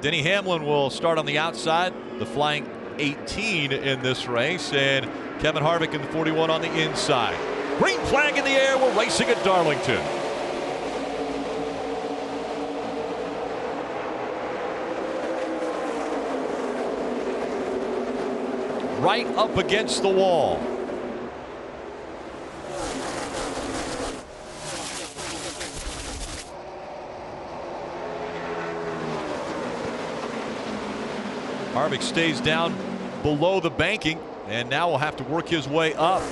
Denny Hamlin will start on the outside, the flying 18 in this race, and Kevin Harvick in the 41 on the inside. Green flag in the air. We're racing at Darlington. Right up against the wall. Harvick stays down below the banking and now will have to work his way up.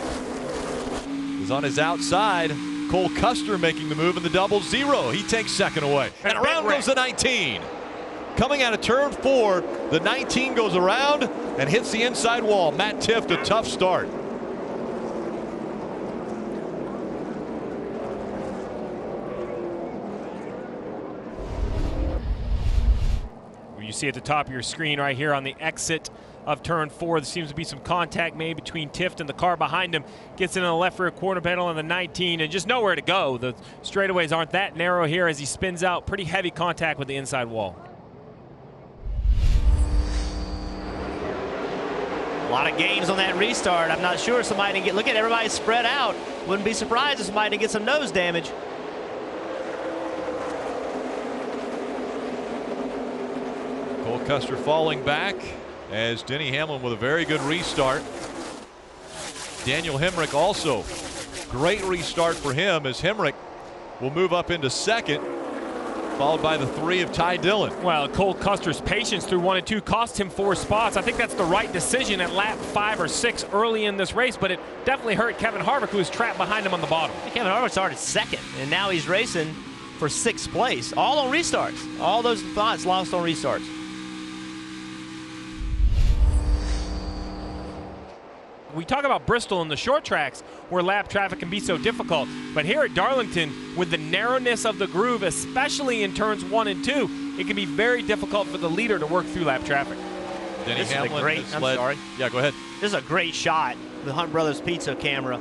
He's on his outside. Cole Custer making the move in the 0-0. He takes second away. And around goes the 19. Coming out of turn 4, the 19 goes around and hits the inside wall. Matt Tifft, a tough start. You see at the top of your screen right here on the exit of turn 4, there seems to be some contact made between Tifft and the car behind him. Gets into the left rear quarter panel on the 19 and just nowhere to go. The straightaways aren't that narrow here as he spins out. Pretty heavy contact with the inside wall. A lot of gains on that restart. I'm not sure somebody didn't get. Look at everybody spread out. Wouldn't be surprised if somebody didn't get some nose damage. Cole Custer falling back as Denny Hamlin with a very good restart. Daniel Hemrick also. Great restart for him as Hemrick will move up into second, followed by the 3 of Ty Dillon. Well, Cole Custer's patience through 1 and 2 cost him 4 spots. I think that's the right decision at lap 5 or 6 early in this race, but it definitely hurt Kevin Harvick, who was trapped behind him on the bottom. Kevin Harvick started second, and now he's racing for 6th place, all on restarts. All those spots lost on restarts. We talk about Bristol and the short tracks where lap traffic can be so difficult, but here at Darlington, with the narrowness of the groove, especially in turns 1 and 2, it can be very difficult for the leader to work through lap traffic. Denny This Hamlin is a great, has I'm led. sorry. Yeah, go ahead. This is a great shot, the Hunt Brothers Pizza camera.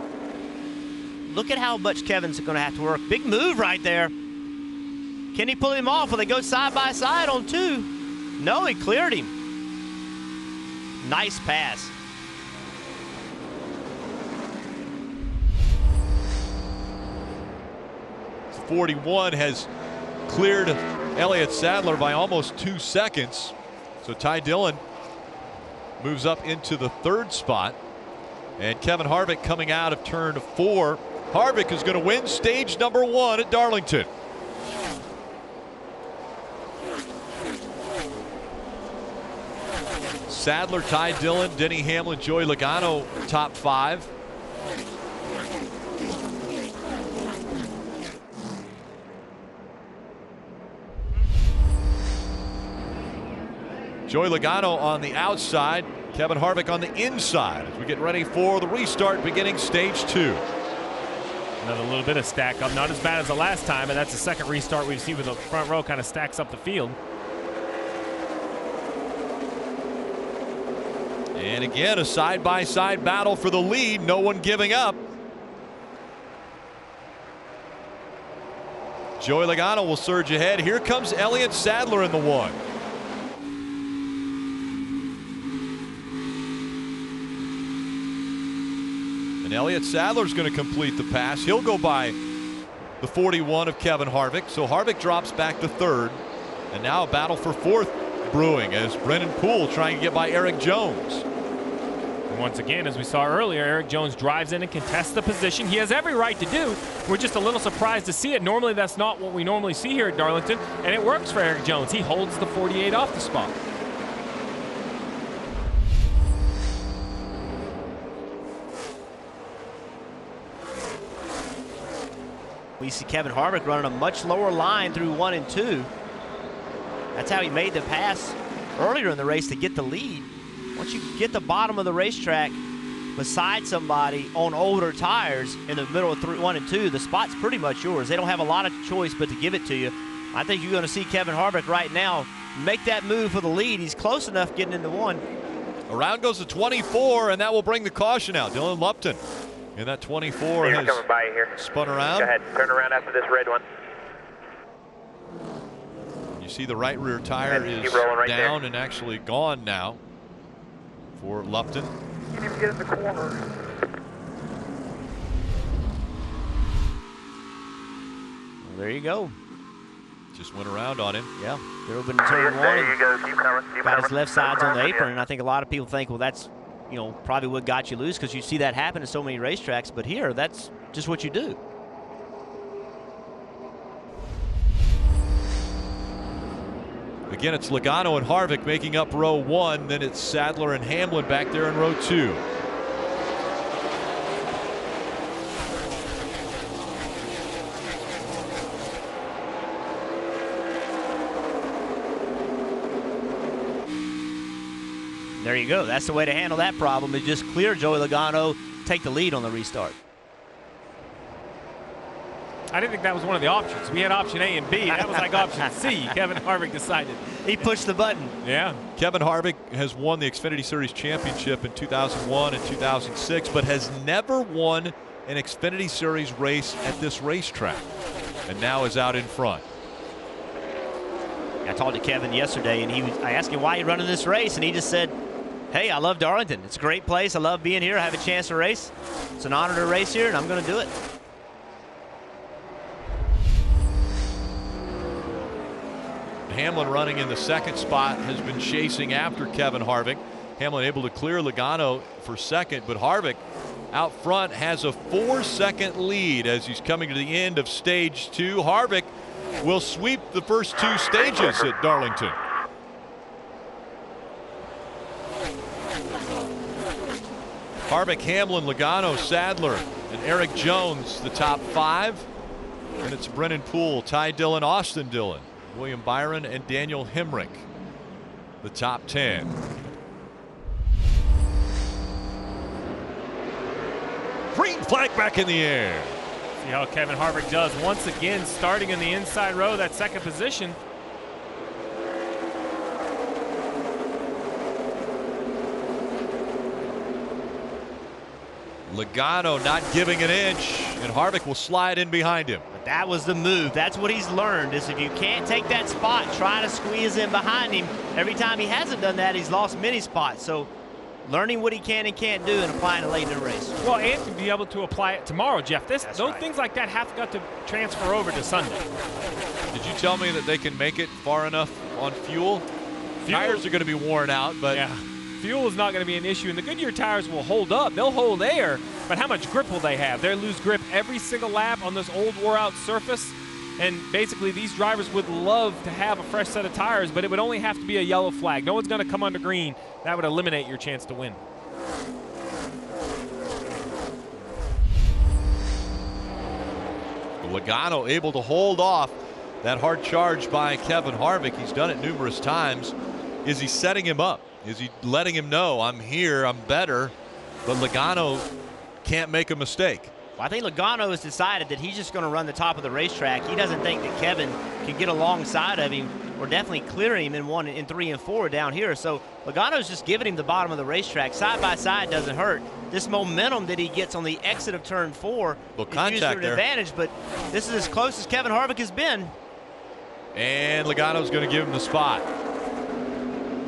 Look at how much Kevin's going to have to work. Big move right there. Can he pull him off? Will they go side by side on 2? No, he cleared him. Nice pass. The 41 has cleared Elliott Sadler by almost 2 seconds. So Ty Dillon moves up into the 3rd spot. And Kevin Harvick coming out of turn 4. Harvick is going to win stage number 1 at Darlington. Sadler, Ty Dillon, Denny Hamlin, Joey Logano, top 5. Joey Logano on the outside, Kevin Harvick on the inside as we get ready for the restart beginning stage 2. Another little bit of stack up, not as bad as the last time, and that's the second restart we've seen with the front row kind of stacks up the field. And again, a side-by-side battle for the lead, no one giving up. Joey Logano will surge ahead. Here comes Elliott Sadler in the 1. And Elliott Sadler's going to complete the pass. He'll go by the 41 of Kevin Harvick. So Harvick drops back to 3rd. And now a battle for 4th brewing as Brennan Poole trying to get by Eric Jones. And once again, as we saw earlier, Eric Jones drives in and contests the position. He has every right to do. We're just a little surprised to see it. Normally, that's not what we normally see here at Darlington. And it works for Eric Jones. He holds the 48 off the spot. We see Kevin Harvick running a much lower line through 1 and 2. That's how he made the pass earlier in the race to get the lead. Once you get the bottom of the racetrack beside somebody on older tires in the middle of 1 and 2, the spot's pretty much yours. They don't have a lot of choice but to give it to you. I think you're going to see Kevin Harvick right now make that move for the lead. He's close enough getting into 1. Around goes the 24, and that will bring the caution out. Dylan Lupton in that 24 has coming by here. Spun around. Go ahead, turn around after this red one. You see the right rear tire is down and actually gone now for Lupton. You didn't get in the corner. Well, there you go. Just went around on him. Yeah, drove into turn one. There you go. Keep coming. Got his left sides on the apron, and I think a lot of people think, well, that's, you know, probably what got you loose, because you see that happen in so many racetracks. But here, that's just what you do. Again, it's Logano and Harvick making up row 1. Then it's Sadler and Hamlin back there in row 2. There you go. That's the way to handle that problem, is just clear Joey Logano, take the lead on the restart. I didn't think that was one of the options. We had option A and B. That was like option C. Kevin Harvick decided. He pushed the button. Yeah. Kevin Harvick has won the Xfinity Series championship in 2001 and 2006, but has never won an Xfinity Series race at this racetrack, and now is out in front. I talked to Kevin yesterday, and I asked him why he's running this race, and he just said, hey, I love Darlington. It's a great place. I love being here. I have a chance to race. It's an honor to race here, and I'm going to do it. Hamlin running in the second spot has been chasing after Kevin Harvick. Hamlin able to clear Logano for second, but Harvick out front has a 4-second lead as he's coming to the end of stage 2. Harvick will sweep the first 2 stages at Darlington. Harvick, Hamlin, Logano, Sadler, and Eric Jones, the top 5. And it's Brennan Poole, Ty Dillon, Austin Dillon, William Byron, and Daniel Hemrick, the top 10. Green flag back in the air. See how Kevin Harvick does once again, starting in the inside row, that second position. Logano not giving an inch, and Harvick will slide in behind him. But that was the move. That's what he's learned, is if you can't take that spot, try to squeeze in behind him. Every time he hasn't done that, he's lost many spots. So learning what he can and can't do and applying it late in the race. Well, and to be able to apply it tomorrow, Jeff. Those right. things like that have got to transfer over to Sunday. Did you tell me that they can make it far enough on fuel? Tires are going to be worn out, but yeah, fuel is not going to be an issue, and the Goodyear tires will hold up. They'll hold air, but how much grip will they have? They'll lose grip every single lap on this old wore-out surface, and basically these drivers would love to have a fresh set of tires, but it would only have to be a yellow flag. No one's going to come under green. That would eliminate your chance to win. Logano able to hold off that hard charge by Kevin Harvick. He's done it numerous times. Is he setting him up? Is he letting him know, I'm here, I'm better? But Logano can't make a mistake. Well, I think Logano has decided that he's just going to run the top of the racetrack. He doesn't think that Kevin can get alongside of him or definitely clear him in 1 and 3 and 4 down here. So Logano's just giving him the bottom of the racetrack. Side by side doesn't hurt. This momentum that he gets on the exit of turn 4 is used to an advantage, but this is as close as Kevin Harvick has been. And Logano's going to give him the spot.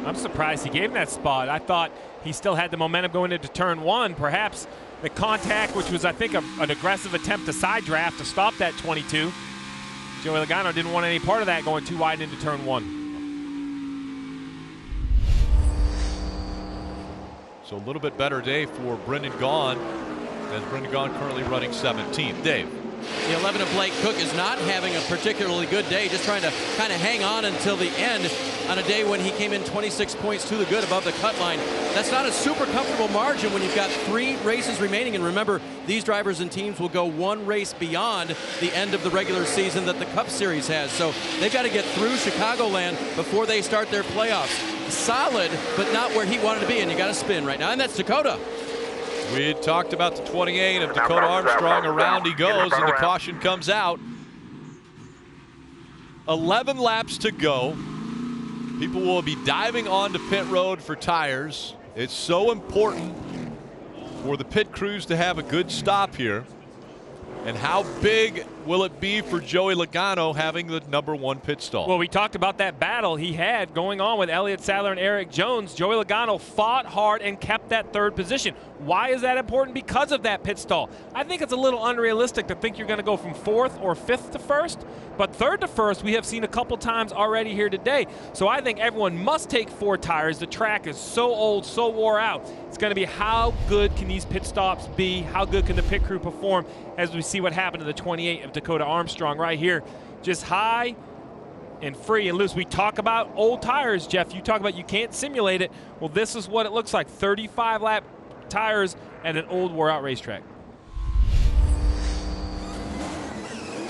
I'm surprised he gave him that spot. I thought he still had the momentum going into turn 1. Perhaps the contact, which was, I think, an aggressive attempt to side draft to stop that 22. Joey Logano didn't want any part of that going too wide into turn 1. So a little bit better day for Brendan Gaughan, as Brendan Gaughan currently running 17th. Dave. The 11 of Blake Koch is not having a particularly good day, just trying to kind of hang on until the end on a day when he came in 26 points to the good above the cut line. That's not a super comfortable margin when you've got 3 races remaining. And remember, these drivers and teams will go 1 race beyond the end of the regular season that the Cup Series has. So they've got to get through Chicagoland before they start their playoffs. Solid, but not where he wanted to be. And you got to spin right now. And that's Dakota. We had talked about the 28 of Dakota Armstrong. Around he goes, and the caution comes out. 11 laps to go. People will be diving onto pit road for tires. It's so important for the pit crews to have a good stop here. And how big will it be for Joey Logano having the #1 pit stall? Well, we talked about that battle he had going on with Elliott Sadler and Erik Jones. Joey Logano fought hard and kept that 3rd position. Why is that important? Because of that pit stall. I think it's a little unrealistic to think you're going to go from 4th or 5th to 1st, but 3rd to 1st we have seen a couple times already here today. So I think everyone must take 4 tires. The track is so old, so wore out. It's going to be how good can these pit stops be? How good can the pit crew perform as we see what happened to the 28 of Dakota Armstrong right here. Just high and free and loose. We talk about old tires, Jeff. You talk about you can't simulate it. Well, this is what it looks like. 35-lap tires at an old wore-out racetrack.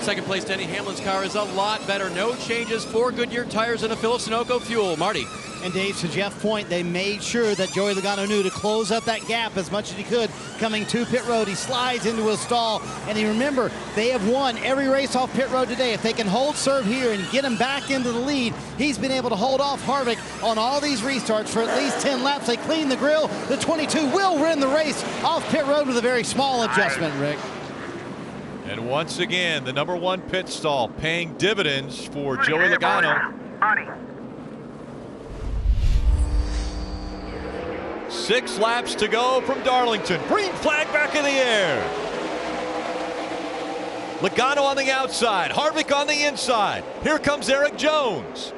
Second place, Denny Hamlin's car is a lot better. No changes, 4 Goodyear tires and a Phillips Sunoco fuel. Marty. And Dave, to Jeff's point, they made sure that Joey Logano knew to close up that gap as much as he could coming to pit road. He slides into a stall, and remember, they have won every race off pit road today. If they can hold serve here and get him back into the lead, he's been able to hold off Harvick on all these restarts for at least 10 laps. They clean the grill. The 22 will win the race off pit road with a very small adjustment, Rick. And once again, the #1 pit stall paying dividends for Joey Logano. 6 laps to go from Darlington. Green flag back in the air. Logano on the outside, Harvick on the inside. Here comes Erik Jones.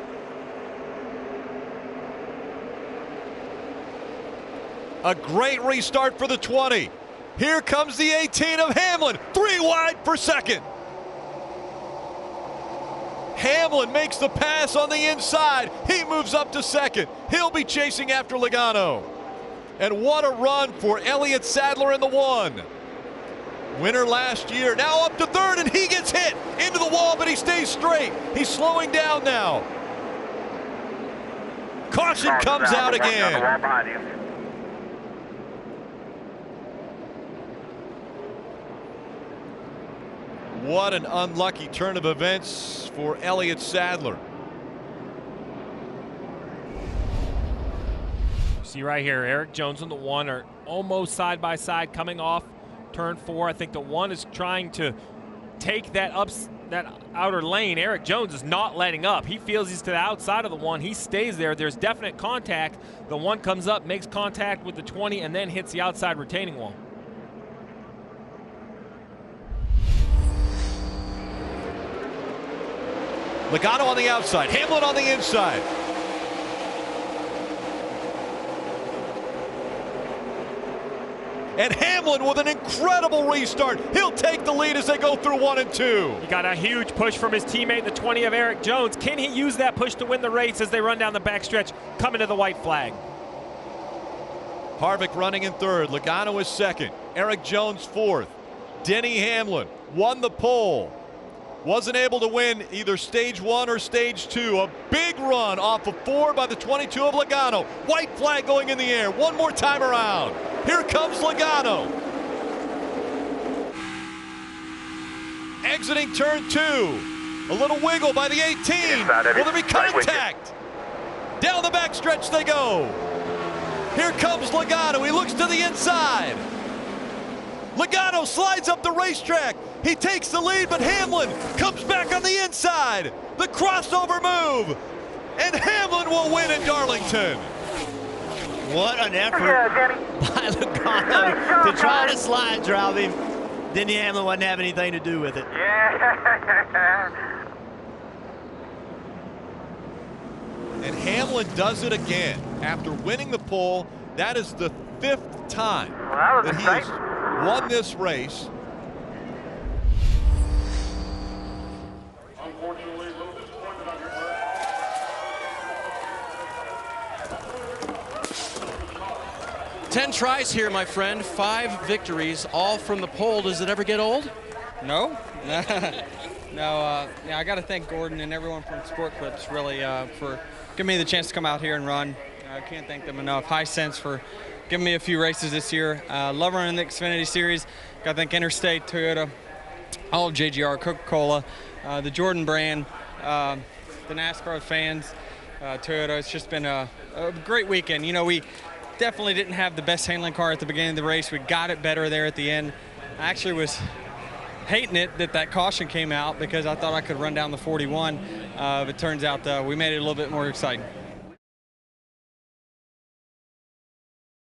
A great restart for the 20. Here comes the 18 of Hamlin, 3 wide for second. Hamlin makes the pass on the inside. He moves up to second. He'll be chasing after Logano. And what a run for Elliott Sadler in the 1. Winner last year, now up to 3rd, and he gets hit into the wall, but he stays straight. He's slowing down now. Caution comes out again. What an unlucky turn of events for Elliott Sadler. See right here, Erik Jones and the 1 are almost side by side coming off turn 4. I think the 1 is trying to take that outer lane. Erik Jones is not letting up. He feels he's to the outside of the 1. He stays there. There's definite contact. The 1 comes up, makes contact with the 20, and then hits the outside retaining wall. Logano on the outside, Hamlin on the inside. And Hamlin with an incredible restart. He'll take the lead as they go through 1 and 2. He got a huge push from his teammate, the 20 of Erik Jones. Can he use that push to win the race as they run down the backstretch, coming to the white flag? Harvick running in 3rd. Logano is 2nd. Erik Jones 4th. Denny Hamlin won the pole. Wasn't able to win either stage 1 or stage 2. A big run off of 4 by the 22 of Logano. White flag going in the air. One more time around. Here comes Logano. Exiting turn 2. A little wiggle by the 18. Will there be contact? Down the backstretch they go. Here comes Logano. He looks to the inside. Logano slides up the racetrack. He takes the lead, but Hamlin comes back on the inside. The crossover move. And Hamlin will win at Darlington. What an effort by Logano to try to slide drive him. Denny Hamlin wasn't having anything to do with it. Yeah. And Hamlin does it again. After winning the pole, that is the 5th time that he has won this race. Unfortunately, a little disappointed on your part. 10 tries here, my friend. 5 victories, all from the pole. Does it ever get old? No. No, yeah, I got to thank Gordon and everyone from Sport Clips really for giving me the chance to come out here and run. I can't thank them enough. High Sense for giving me a few races this year. Love running the Xfinity Series. Got to thank Interstate, Toyota, all of JGR, Coca-Cola, the Jordan brand, the NASCAR fans, Toyota. It's just been a great weekend. You know, we definitely didn't have the best handling car at the beginning of the race. We got it better there at the end. I actually was hating it that caution came out because I thought I could run down the 41. But it turns out we made it a little bit more exciting.